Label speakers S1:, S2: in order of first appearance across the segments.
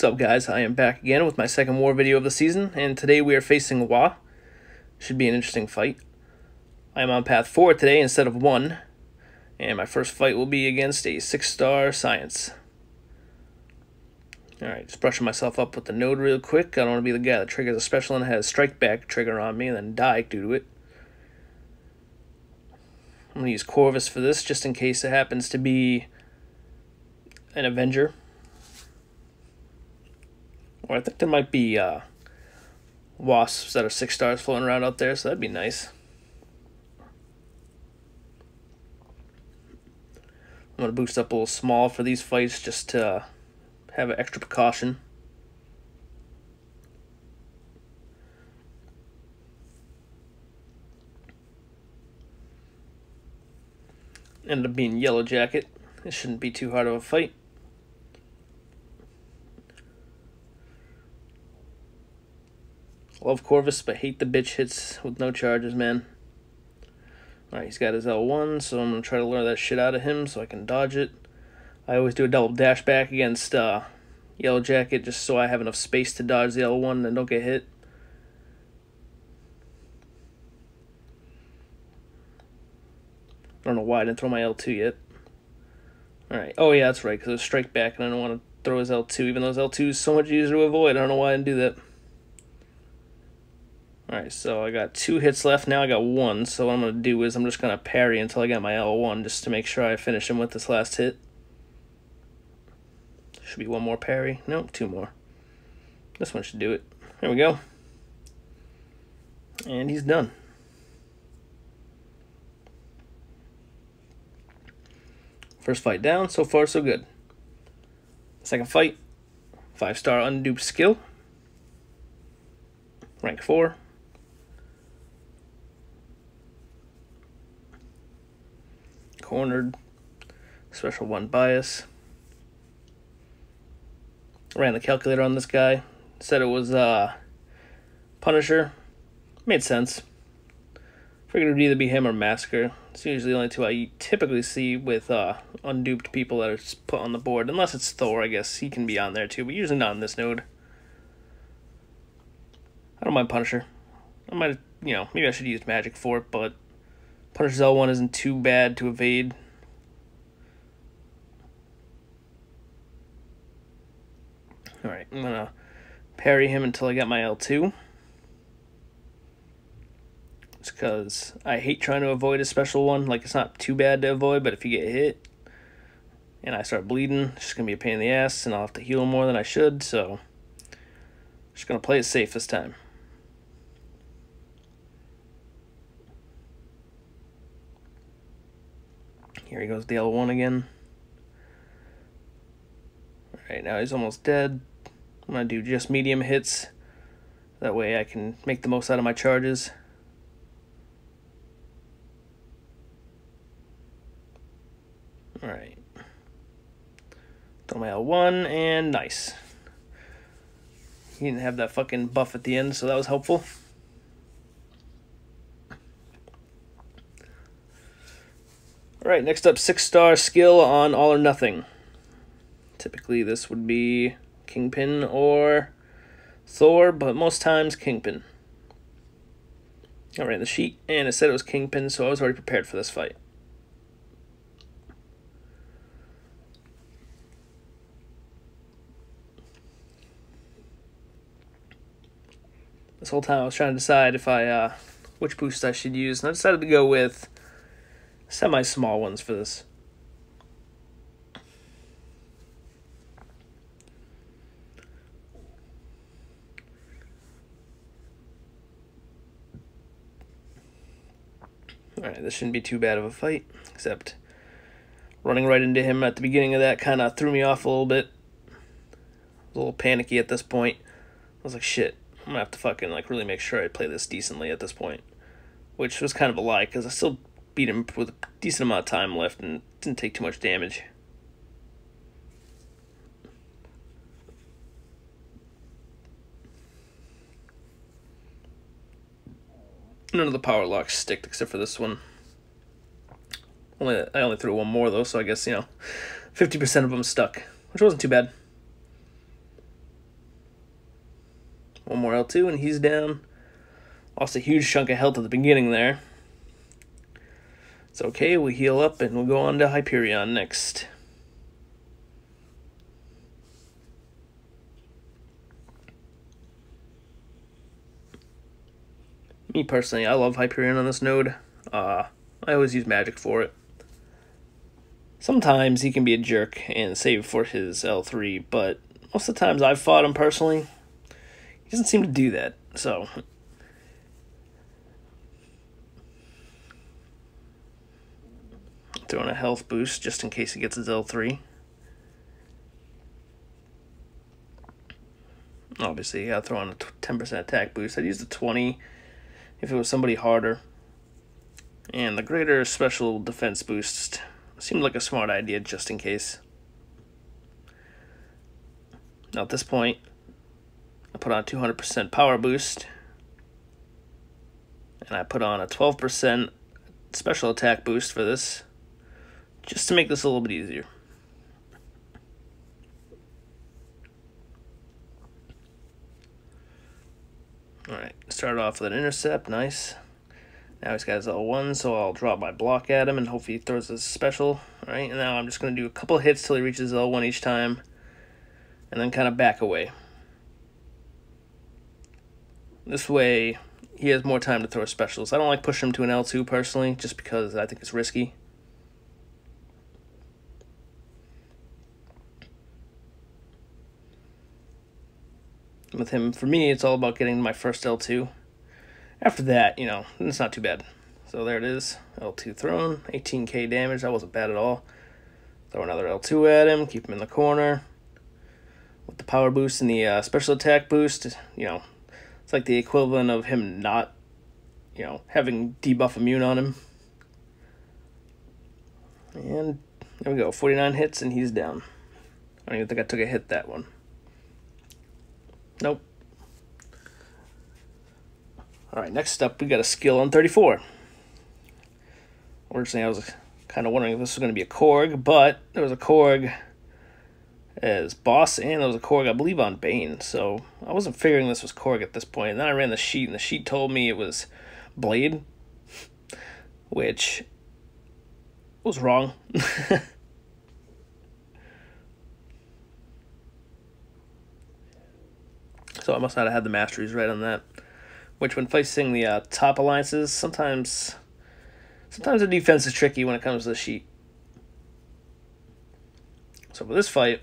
S1: up, guys? I am back again with my second war video of the season, and today we are facing Wa. Should be an interesting fight. I am on path 4 today instead of 1, and my first fight will be against a 6-star Science. Alright, just brushing myself up with the node real quick. I don't want to be the guy that triggers a special and has a strike back trigger on me and then die due to it. I'm going to use Corvus for this just in case it happens to be an Avenger. Or I think there might be wasps that are 6 stars floating around out there, so that'd be nice. I'm going to boost up a little small for these fights just to have an extra precaution. Ended up being Yellow Jacket. It shouldn't be too hard of a fight. Love Corvus, but hate the bitch hits with no charges, man. Alright, he's got his L1, so I'm going to try to lure that shit out of him so I can dodge it. I always do a double dash back against Yellow Jacket just so I have enough space to dodge the L1 and don't get hit. I don't know why I didn't throw my L2 yet. Alright, oh yeah, that's right, because it was strike back and I don't want to throw his L2, even though his L2 is so much easier to avoid. I don't know why I didn't do that. Alright, so I got 2 hits left. Now I got 1, so what I'm going to do is I'm just going to parry until I get my L1 just to make sure I finish him with this last hit. Should be 1 more parry. Nope, 2 more. This one should do it. There we go. And he's done. First fight down, so far so good. Second fight, 5-star unduped skill. Rank 4. Cornered. Special 1 bias. Ran the calculator on this guy. Said it was Punisher. Made sense. Figured it would either be him or Massacre. It's usually the only 2 I typically see with unduped people that are put on the board. Unless it's Thor, I guess. He can be on there too, but usually not on this node. I don't mind Punisher. I might, maybe I should use magic for it, but Punisher's L1 isn't too bad to evade. Alright, I'm gonna parry him until I get my L2. It's because I hate trying to avoid a special one. Like, it's not too bad to avoid, but if you get hit and I start bleeding, it's just gonna be a pain in the ass, and I'll have to heal more than I should, so I'm just gonna play it safe this time. Here he goes, the L1 again. Alright, now he's almost dead. I'm going to do just medium hits. That way I can make the most out of my charges. Alright. Throw my L1, and nice. He didn't have that fucking buff at the end, so that was helpful. Alright, next up, 6-star skill on All or Nothing. Typically this would be Kingpin or Thor, but most times Kingpin. I ran the sheet, and it said it was Kingpin, so I was already prepared for this fight. This whole time I was trying to decide if which boost I should use, and I decided to go with semi-small ones for this. Alright, this shouldn't be too bad of a fight, except running right into him at the beginning of that kind of threw me off a little bit. I was a little panicky at this point. I was like, shit, I'm going to have to fucking really make sure I play this decently at this point. Which was kind of a lie, because I still beat him with a decent amount of time left and didn't take too much damage. None of the power locks stick except for this one. I only threw one more though, so I guess 50% of them stuck, which wasn't too bad. One more L2 and he's down. Lost a huge chunk of health at the beginning there. It's okay, we'll heal up and we'll go on to Hyperion next. Me personally, I love Hyperion on this node. I always use magic for it. Sometimes he can be a jerk and save for his L3, but most of the times I've fought him personally, he doesn't seem to do that, so... Throwing a health boost just in case he gets his L3. Obviously, yeah, throw on a 10% attack boost. I'd use the 20 if it was somebody harder. And the greater special defense boost seemed like a smart idea just in case. Now at this point, I put on a 200% power boost. And I put on a 12% special attack boost for this, just to make this a little bit easier. Alright, started off with an intercept, nice. Now he's got his L1, so I'll drop my block at him and hopefully he throws his special. Alright, and now I'm just going to do a couple hits till he reaches L1 each time, and then kind of back away. This way, he has more time to throw specials. I don't like pushing him to an L2 personally, just because I think it's risky. With him, for me, it's all about getting my first L2. After that, you know, it's not too bad. So there it is, L2 thrown, 18k damage, that wasn't bad at all. Throw another L2 at him, keep him in the corner. With the power boost and the special attack boost, you know, it's like the equivalent of him not, you know, having debuff immune on him. And there we go, 49 hits and he's down. I don't even think I took a hit that one. Nope. Alright, next up we got a skill on 34. Originally I was kind of wondering if this was going to be a Korg, but there was a Korg as boss and there was a Korg I believe on Bane, so I wasn't figuring this was Korg at this point. And then I ran the sheet and the sheet told me it was Blade, which was wrong. So I must not have had the masteries right on that. Which, when facing the top alliances, sometimes the defense is tricky when it comes to the sheet. So for this fight,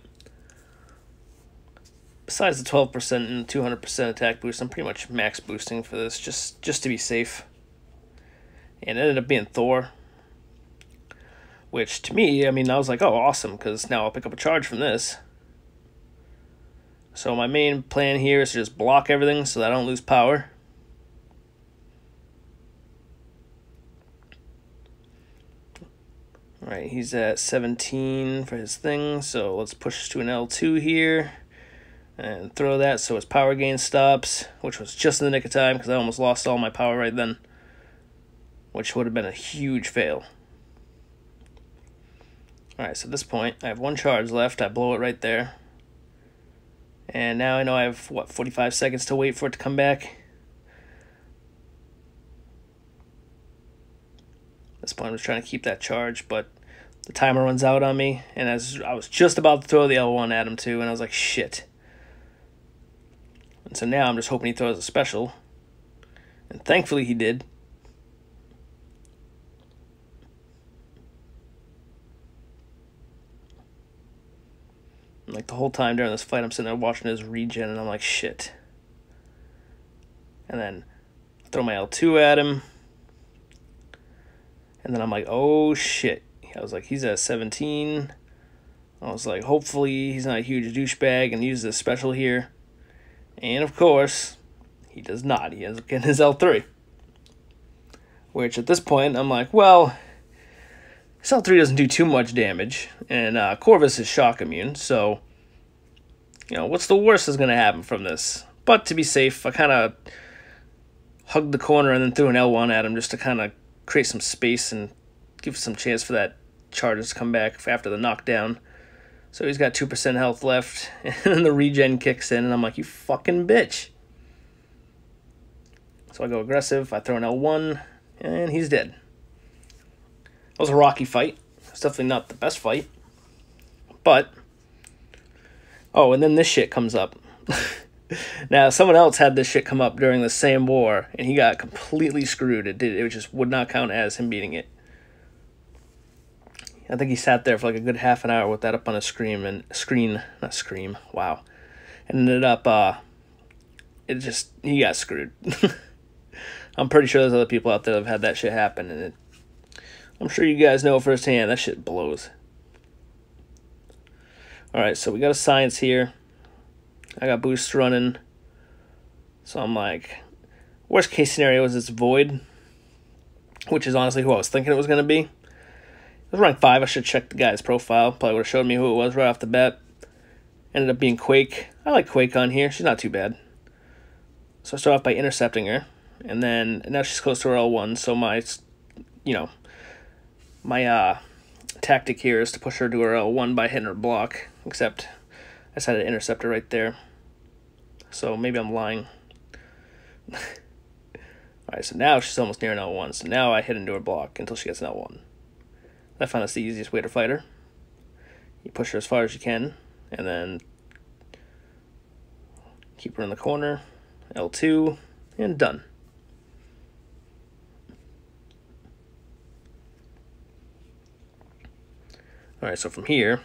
S1: besides the 12% and 200% attack boost, I'm pretty much max boosting for this, just to be safe. And it ended up being Thor. Which, to me, I mean, I was like, oh, awesome, because now I'll pick up a charge from this. So my main plan here is to just block everything so that I don't lose power. Alright, he's at 17 for his thing, so let's push to an L2 here. And throw that so his power gain stops, which was just in the nick of time because I almost lost all my power right then. Which would have been a huge fail. Alright, so at this point, I have one charge left. I blow it right there. And now I know I have, what, 45 seconds to wait for it to come back. At this point, I'm just trying to keep that charge, but the timer runs out on me. And as I was just about to throw the L1 at him, too, and I was like, shit. And so now I'm just hoping he throws a special. And thankfully he did. Like the whole time during this fight, I'm sitting there watching his regen, and I'm like, shit. And then I throw my L2 at him. And then I'm like, oh shit. I was like, he's at 17. I was like, hopefully he's not a huge douchebag and uses this special here. And of course, he does not. He ends up getting his L3. Which at this point, I'm like, well, his L3 doesn't do too much damage, and Corvus is shock immune, so, you know, what's the worst that's going to happen from this? But to be safe, I kind of hugged the corner and then threw an L1 at him just to kind of create some space and give some chance for that charge to come back after the knockdown. So he's got 2% health left, and then the regen kicks in, and I'm like, you fucking bitch. So I go aggressive, I throw an L1, and he's dead. That was a rocky fight. It's definitely not the best fight. But, oh, and then this shit comes up. Now, someone else had this shit come up during the same war, and he got completely screwed. It just would not count as him beating it. I think he sat there for like a good half an hour with that up on his screen. Wow. And ended up, he got screwed. I'm pretty sure there's other people out there that have had that shit happen, and I'm sure you guys know firsthand, that shit blows. Alright, so we got a science here. I got boosts running. So I'm like, worst case scenario is it's void, which is honestly who I was thinking it was going to be. It was rank 5. I should check the guy's profile. Probably would have showed me who it was right off the bat. Ended up being Quake. I like Quake on here. She's not too bad. So I start off by intercepting her. And now she's close to her L1. So my tactic here is to push her to her L1 by hitting her block. Except I decided to intercept her right there. So maybe I'm lying. Alright, so now she's almost near an L1. So now I hit into her block until she gets an L1. I find that's the easiest way to fight her. You push her as far as you can, and then keep her in the corner. L2, and done. Alright, so from here,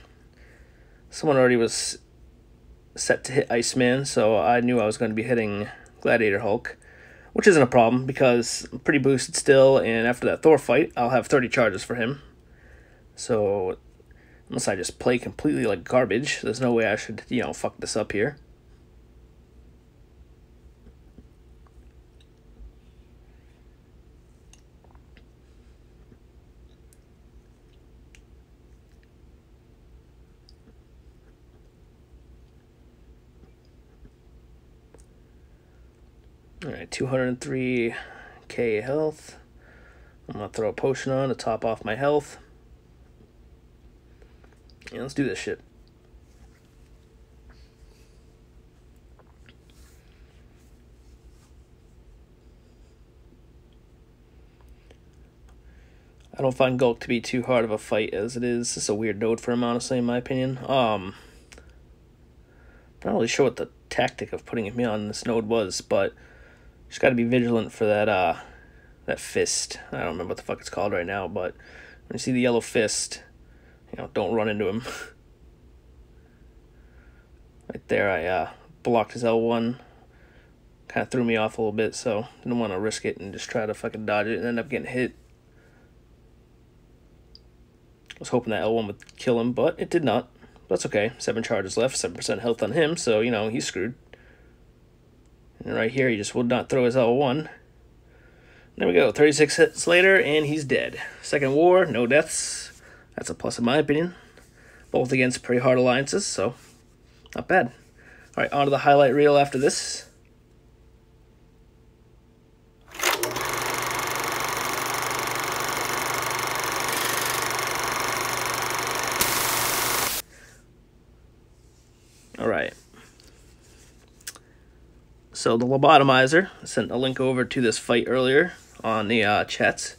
S1: someone already was set to hit Iceman, so I knew I was going to be hitting Gladiator Hulk, which isn't a problem because I'm pretty boosted still, and after that Thor fight, I'll have 30 charges for him. So, unless I just play completely like garbage, there's no way I should, fuck this up here. Alright, 203k health. I'm going to throw a potion on to top off my health. Yeah, let's do this shit. I don't find Gulk to be too hard of a fight as it is. It's a weird node for him, honestly, in my opinion. I'm not really sure what the tactic of putting me on this node was, but just got to be vigilant for that fist. I don't remember what the fuck it's called right now, but when you see the yellow fist, don't run into him. Right there, I blocked his L1. Kind of threw me off a little bit, so didn't want to risk it and just try to fucking dodge it and end up getting hit. I was hoping that L1 would kill him, but it did not. That's okay. 7 charges left, 7% health on him, so, he's screwed. And right here, he just would not throw his L1. There we go, 36 hits later, and he's dead. Second war, no deaths. That's a plus in my opinion. Both against pretty hard alliances, so not bad. Alright, on to the highlight reel after this. Alright. So the lobotomizer, I sent a link over to this fight earlier on the chats.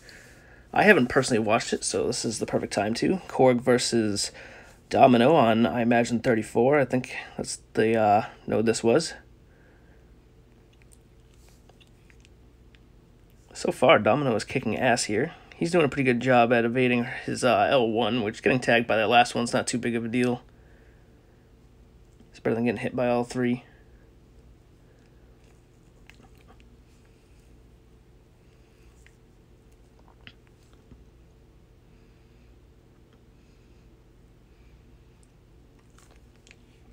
S1: I haven't personally watched it, so this is the perfect time to. Korg versus Domino on, I imagine, 34. I think that's the node this was. So far, Domino is kicking ass here. He's doing a pretty good job at evading his L1, which getting tagged by that last one's not too big of a deal. It's better than getting hit by all 3.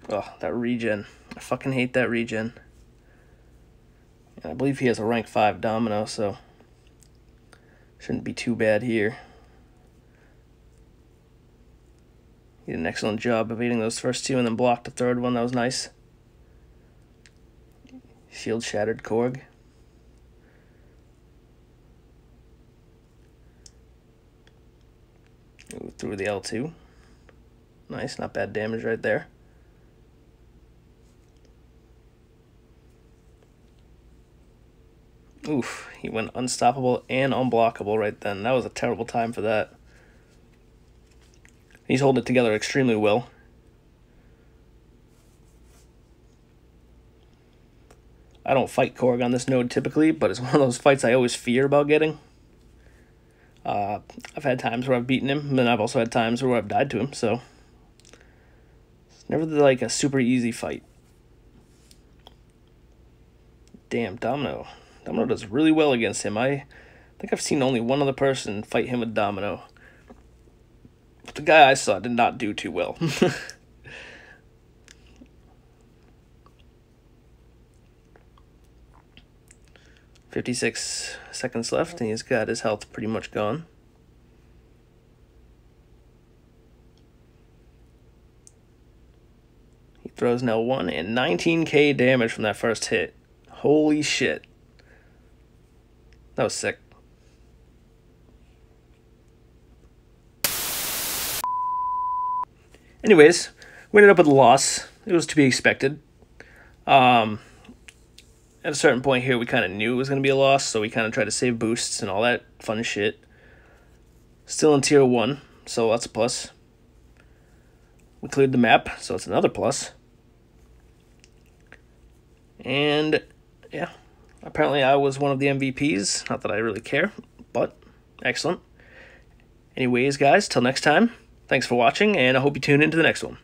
S1: Oh, that regen. I fucking hate that regen. And I believe he has a rank 5 Domino, so shouldn't be too bad here. He did an excellent job evading those first 2 and then blocked the third one. That was nice. Shield shattered Korg. Ooh, through the L2. Nice, not bad damage right there. Oof, he went unstoppable and unblockable right then. That was a terrible time for that. He's holding it together extremely well. I don't fight Korg on this node typically, but it's one of those fights I always fear about getting. I've had times where I've beaten him, and then I've also had times where I've died to him, so it's never like a super easy fight. Damn, Domino. Domino does really well against him. I think I've seen only one other person fight him with Domino. But the guy I saw did not do too well. 56 seconds left, and he's got his health pretty much gone. He throws an L1 and 19k damage from that first hit. Holy shit. That was sick. Anyways, we ended up with a loss. It was to be expected. At a certain point here, we kind of knew it was going to be a loss, so we kind of tried to save boosts and all that fun shit. Still in tier 1, so that's a plus. We cleared the map, so it's another plus. And, yeah, apparently I was one of the MVPs. Not that I really care, but excellent. Anyways, guys, till next time, thanks for watching, and I hope you tune into the next one.